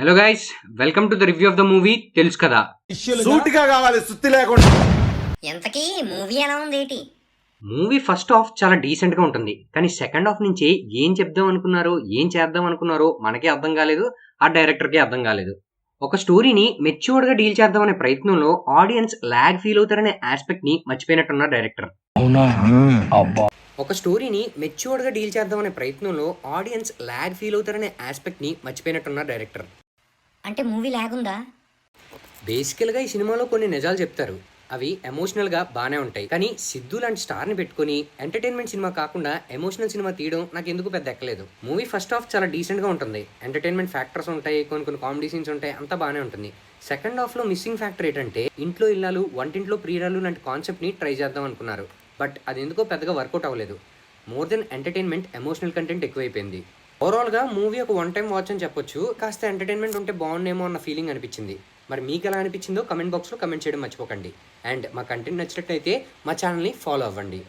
Hello guys, welcome to the review of the movie తెలుసు కదా. సూటిగా కావాలి, సుత్తి లేకుండా. ఎంతకీ మూవీ ఎలా ఉంది ఏంటి? మూవీ ఫస్ట్ హాఫ్ చాలా డీసెంట్ గా ఉంటుంది, కానీ సెకండ్ హాఫ్ నుంచి ఏం చెప్దాం అనుకున్నారో ఏం చేద్దాం అనుకున్నారో మనకే అర్థం కాలేదు, ఆ డైరెక్టర్ కి అర్థం కాలేదు. ఒక స్టోరీని మెచ్యూర్డ్ గా డీల్ చేద్దామనే ప్రయత్నంలో ఆడియన్స్ లాగ్ ఫీల్ అవుతారనే ఆస్పెక్ట్ ని మర్చిపోయినట్టున్నారు డైరెక్టర్. ఒక స్టోరీని మెచ్యూర్డ్ గా డీల్ చేద్దామనే ప్రయత్నంలో ఆడియన్స్ లాగ్ ఫీల్ అవుతారనే ఆస్పెక్ట్ ని మర్చిపోయినట్టున్నారు డైరెక్టర్. అంటే మూవీ లాగుందా? బేసికల్గా ఈ సినిమాలో కొన్ని నిజాలు చెప్తారు, అవి ఎమోషనల్గా బాగానే ఉంటాయి. కానీ సిద్ధు లాంటి స్టార్ని పెట్టుకుని ఎంటర్టైన్మెంట్ సినిమా కాకుండా ఎమోషనల్ సినిమా తీయడం నాకు ఎందుకు పెద్ద ఎక్కలేదు. మూవీ ఫస్ట్ హాఫ్ చాలా డీసెంట్గా ఉంటుంది, ఎంటర్టైన్మెంట్ ఫ్యాక్టర్స్ ఉంటాయి, కొన్ని కామెడీ సీన్స్ ఉంటాయి, అంతా బాగానే ఉంటుంది. సెకండ్ హాఫ్లో మిస్సింగ్ ఫ్యాక్టర్ ఏంటంటే ఇంట్లో ఇల్లాలు వంటింట్లో ప్రియురాలు లాంటి కాన్సెప్ట్ని ట్రై చేద్దాం అనుకున్నారు, బట్ అది ఎందుకో పెద్దగా వర్కౌట్ అవ్వలేదు. More than entertainment emotional content ఎక్కువైపోయింది. ఓవరాల్గా మూవీ ఒక వన్ టైం వాచ్ అని చెప్పొచ్చు. కాస్త ఎంటర్టైన్మెంట్ ఉంటే బాగుండేమో అన్న ఫీలింగ్ అనిపించింది. మరి మీకు ఎలా అనిపించిందో కమెంట్ బాక్స్లో కమెంట్ చేయడం మర్చిపోకండి. అండ్ మా కంటెంట్ నచ్చినట్లయితే మా ఛానల్ని ఫాలో అవ్వండి.